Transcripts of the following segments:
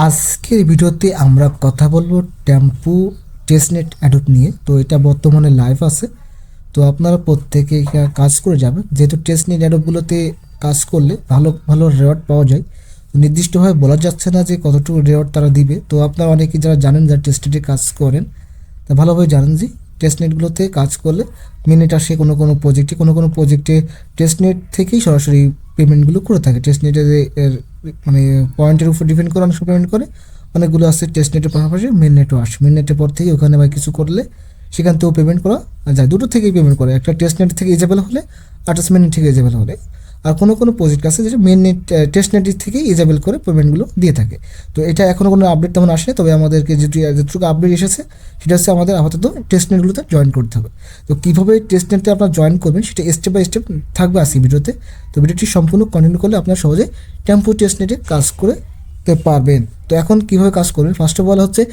আজকের ভিডিওতে আমরা কথা বলবো টেম্পু টেস্টনেট অ্যাডোব নিয়ে। তো এটা বর্তমানে লাইভ আছে, তো আপনারা প্রত্যেকে কাজ করে যাবেন, যেহেতু টেস্টনেট অ্যাডোবগুলোতে কাজ করলে ভালো ভালো রেওয়ার্ড পাওয়া যায়। তো নির্দিষ্টভাবে বলা যাচ্ছে না যে কতটুকু রেওয়ার্ড তারা দিবে। তো আপনারা অনেকে যারা জানেন, যারা টেস্টনেটে কাজ করেন, তা ভালোভাবে জানেন যে টেস্টনেটগুলোতে কাজ করলে মিনিট আসে কোনো কোনো প্রজেক্টে টেস্টনেট থেকেই সরাসরি পেমেন্টগুলো করে থাকে। টেস্টনেটের মানে পয়েন্টের উপর ডিপেন্ড করে অনেক সময় পেমেন্ট করে, অনেকগুলো আছে টেস্টনেটের পাশাপাশি মেন নেটও আসে। মেন নেটের পর থেকে ওখানে আবার কিছু করলে সেখান থেকেও পেমেন্ট করা যায়, দুটো থেকেই পেমেন্ট করে, একটা টেস্টনেট থেকে এজেবল হলে, আঠাশ মিনিট থেকে এজেবল হলে। আর কোনো প্রজেক্ট আছে যেটা মেন নেট টেস্টনেট থেকেই এজেবল করে পেমেন্টগুলো দিয়ে থাকে। তো এটা এখনও কোনো আপডেট তেমন আসেনি, তবে আমাদেরকে যেটুকু আপডেট এসেছে সেটা হচ্ছে আমাদের আপাতত টেস্টনেটগুলোতে জয়েন করতে হবে। তো কীভাবে টেস্টনেটে আপনারা জয়েন করবেন সেটা স্টেপ বাই স্টেপ থাকবে আজকে ভিডিওতে। তো ভিডিওটি সম্পূর্ণ কন্টিনিউ করলে আপনারা সহজে টেম্পো টেস্টনেটে কাজ করে পারবেন। তো এখন কীভাবে কাজ করবেন, ফার্স্ট অফ অল হচ্ছে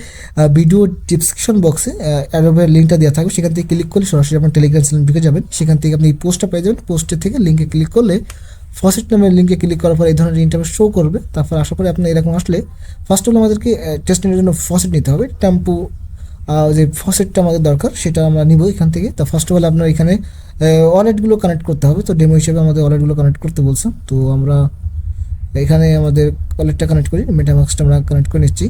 ভিডিও ডিসক্রিপশন বক্সে অ্যাডোবের লিঙ্কটা দেওয়া থাকবে, সেখান থেকে ক্লিক করলে সরাসরি আপনার টেলিগ্রাম চ্যানেল ঢুকে যাবেন। সেখান থেকে আপনি এই পোস্টটা পেয়ে যাবেন, পোস্টের থেকে লিঙ্কে ক্লিক করলে ফসেট নামের লিঙ্কে ক্লিক করার পর এই ধরনের ইন্টারফেস শো করবে। তারপর আসার পরে আপনার এরকম আসলে ফার্স্ট অফ অল আমাদেরকে টেস্টনেটের জন্য ফসেট নিতে হবে। টেম্পো যে ফসেটটা আমাদের দরকার সেটা আমরা নিব এখান থেকে। তো ফার্স্ট অফ অল আপনার এখানে ওয়ালেটগুলো কানেক্ট করতে হবে। তো ডেমো হিসেবে আমাদের ওয়ালেটগুলো কানেক্ট করতে বলছে, তো আমরা এখানে আমাদের ওয়ালেটটা কানেক্ট করি, মেটামাস্কটা আমরা কানেক্ট করে নিচ্ছি।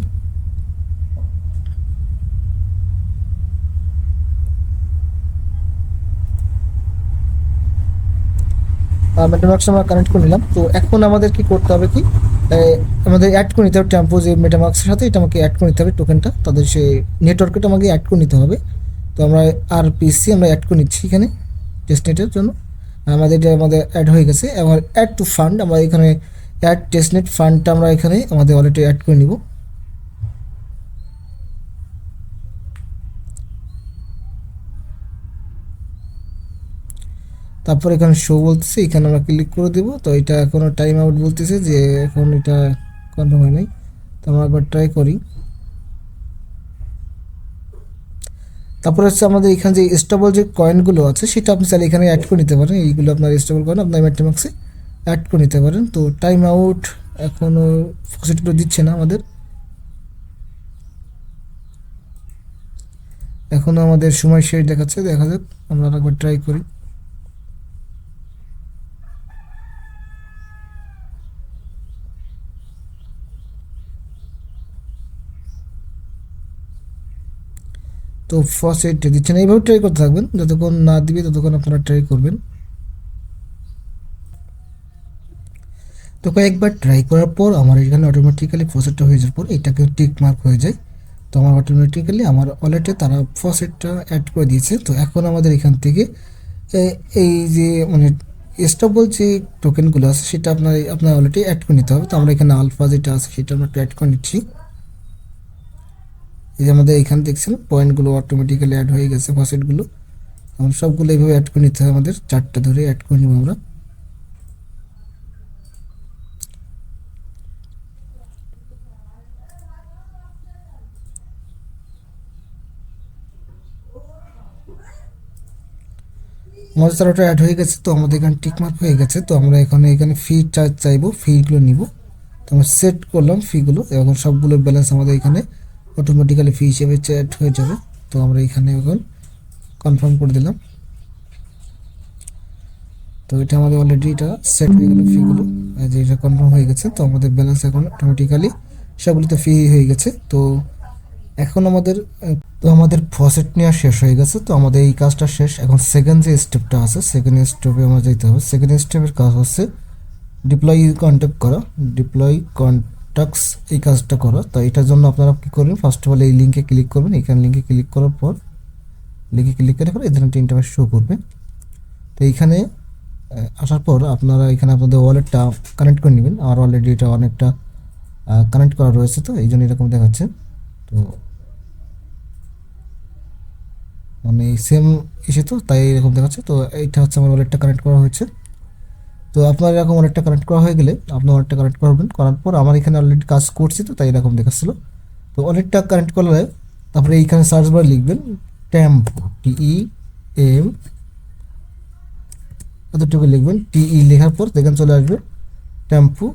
মেটামাস্ক আমরা কানেক্ট করে নিলাম। তো এখন আমাদের কি করতে হবে, কি আমাদের অ্যাড করে নিতে হবে টেম্পো যে মেটামাস্কের সাথে, এটা আমাকে অ্যাড করে নিতে হবে টোকেনটা, তাদের সেই নেটওয়ার্কটা আমাকে অ্যাড করে নিতে হবে। তো আমরা আরপিসি আমরা অ্যাড করে নিচ্ছি এখানে টেস্টনেটের জন্য। আমাদের অ্যাড হয়ে গেছে। এবার অ্যাড টু ফান্ড, আমরা এখানে অ্যাড টেস্টনেট ফান্ডটা আমরা এখানে আমাদের ওয়ালেটে অ্যাড করে নিব। তারপর এখানে শো বলতেছে, এখানে আমরা ক্লিক করে দেবো। তো এটা এখনও টাইম আউট বলতেছে, যে এখন এটা কনফার্ম হয় নাই। তো আমরা একবার ট্রাই করি। তারপর হচ্ছে আমাদের এখানে যে স্টেবল যে কয়েনগুলো আছে সেটা আপনি চাইলে এখানে অ্যাড করে নিতে পারেন। এইগুলো আপনার স্টেবল কয়েন আপনার মেটামাস্কে অ্যাড করে নিতে পারেন। তো টাইম আউট এখনও ফসিটগুলো দিচ্ছে না আমাদের, এখনও আমাদের সময় শেষ দেখাচ্ছে। দেখা যাক, আমরা একবার ট্রাই করি। তো ফসেট দিচ্ছে না, এইভাবে ট্রাই করতে থাকবেন, যতক্ষণ না দিবে ততক্ষণ আপনারা ট্রাই করবেন। তো কয়েকবার ট্রাই করার পর আমার এখানে অটোমেটিক্যালি ফসেটটা হয়ে যাওয়ার পর এটাকে টিক মার্ক হয়ে যায়। তো আমার অটোমেটিক্যালি আমার ওয়ালেটে তারা ফসেটটা অ্যাড করে দিয়েছে। তো এখন আমাদের এখান থেকে এই যে মানে স্টেবল যে টোকেনগুলো আছে সেটা আপনার ওয়ালেটে অ্যাড করে নিতে হবে। তো আমরা এখানে আলফা যেটা আছে সেটা আমরা অ্যাড করে নিচ্ছি। এই যে আমাদের এখানে দেখছেন পয়েন্টগুলো অটোমেটিক্যালি অ্যাড হয়ে গেছে, ফসেটগুলো আমরা সবগুলো এইভাবে অ্যাড করে নিতে হবে, আমাদের চারটা ধরে অ্যাড করে নিব আমরা। আমাদের চারটা অ্যাড হয়ে গেছে। তো আমাদের এখানে টিকমার্ক হয়ে গেছে। তো আমরা এখানে ফি চার্জ চাইবো, ফিগুলো নিব। তো আমরা সেট করলাম ফিগুলো, এখন সবগুলোর ব্যালেন্স আমাদের এখানে অটোমেটিক্যালি ফি হিসেবে সেট হয়ে যাবে। তো আমরা এখানে এখন কনফার্ম করে দিলাম। তো এটা আমাদের অলরেডি এটা সেট হয়ে গেল ফিগুলো, যে এটা কনফার্ম হয়ে গেছে। তো আমাদের ব্যালেন্স এখন অটোমেটিক্যালি সবগুলোতে ফি হয়ে গেছে। তো এখন আমাদের ফসেট নেওয়া শেষ হয়ে গেছে। তো আমাদের এই কাজটা শেষ। এখন সেকেন্ড যে স্টেপটা আছে, সেকেন্ড স্টেপে আমরা যেতে হবে। সেকেন্ড স্টেপের কাজ হচ্ছে ডিপ্লয় কন্ট্যাক্ট করা, ডিপ্লয় কন্ট্যাক্টস এই কাজটা করা। তো এটার জন্য আপনারা কী করবেন, ফার্স্ট অফ অল এই লিঙ্কে ক্লিক করবেন। এখানে লিঙ্কে ক্লিক করার পর লিঙ্কে ক্লিক করে এই ধরনের একটা ইন্টারফেস শো করবে। তো এইখানে আসার পর আপনারা এখানে আপনাদের ওয়ালেটটা কানেক্ট করে নেবেন। আর অলরেডি এটা অনেকটা কানেক্ট করা রয়েছে, তো এই জন্য এরকম দেখাচ্ছে। তো মানে সেম এসে, তো তাই এরকম দেখাচ্ছে। তো এইটা হচ্ছে আমার ওয়ালেটটা কানেক্ট করা হয়েছে। তো আপনার এরকম ওয়ালেটটা কানেক্ট করা হয়ে গেলে আপনার ওয়ালেটটা কানেক্ট করবেন, করার পর আমার এখানে অলরেডি কাজ করছি, তো তাই এরকম দেখাচ্ছিল। তো ওয়ালেটটা কানেক্ট করলে তারপরে এইখানে সার্চ বার লিখবেন টেম্পো, TEM এতটুকু লিখবেন। লেখার পর দেখেন চলে আসবে টেম্পো।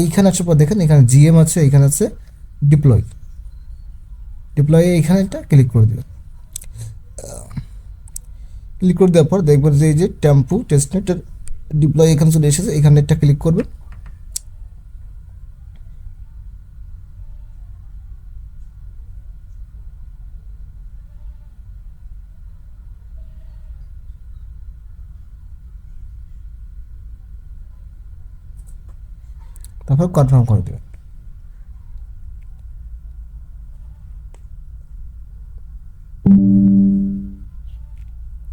এইখানে আসার পর দেখেন এখানে GM আছে, এখানে আছে ডিপ্লয় ডিপ্লয়ে এখানে একটা ক্লিক করে দেবেন। ক্লিক করে দেওয়ার পর দেখবেন যে এই যে টেম্পু টেস্টনেটের ডিপ্লয় এখানে চলে এসেছে, এখানে একটা ক্লিক করবেন। তারপর কনফার্ম করে দেবেন।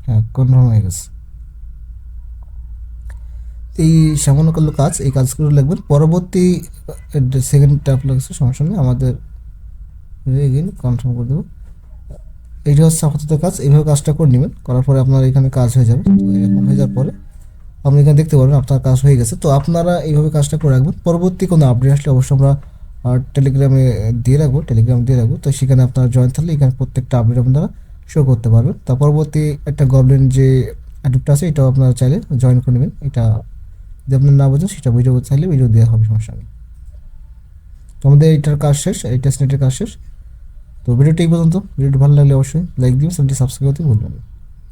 হ্যাঁ, কনফার্ম হয়ে গেছে। এই সামান্য কালো কাজ, এই কাজগুলো লিখবেন। পরবর্তী সেকেন্ড ট্যাপ লাগছে, সমস্যা নেই, আমাদের এগেইন কনফার্ম করে দেবো। এইটা হচ্ছে আপাতত কাজ, এইভাবে কাজটা করে নেবেন। করার পরে আপনার এখানে কাজ হয়ে যাবে। তো এরকম হয়ে যাওয়ার পরে আপনি এখানে দেখতে পারবেন আপনার কাজ হয়ে গেছে। তো আপনারা এইভাবে কাজটা করে রাখবেন। পরবর্তী কোনো আপডেট আসলে অবশ্যই আমরা টেলিগ্রামে দিয়ে রাখবো, টেলিগ্রাম দিয়ে রাখবো। তো সেখানে আপনারা জয়েন থাকলে এখানে প্রত্যেকটা আপডেট আপনারা শো করতে পারবেন। তা পরবর্তী একটা গভর্নমেন্ট যে অ্যাডপ্টটা আছে এটাও আপনারা চাইলে জয়েন করে নেবেন। এটা যদি আপনার না বোঝেন সেটা ভিডিও চাইলে ভিডিও দেওয়া হবে, সমস্যা নেই। তো আমাদের এইটার কাজ শেষ, এই টেস্টনেটের কাজ শেষ। তো ভিডিওটি এই পর্যন্ত। ভিডিওটি ভালো লাগলে অবশ্যই লাইক দিবেন, চ্যানেলটি সাবস্ক্রাইব করতে ভুলবেন না।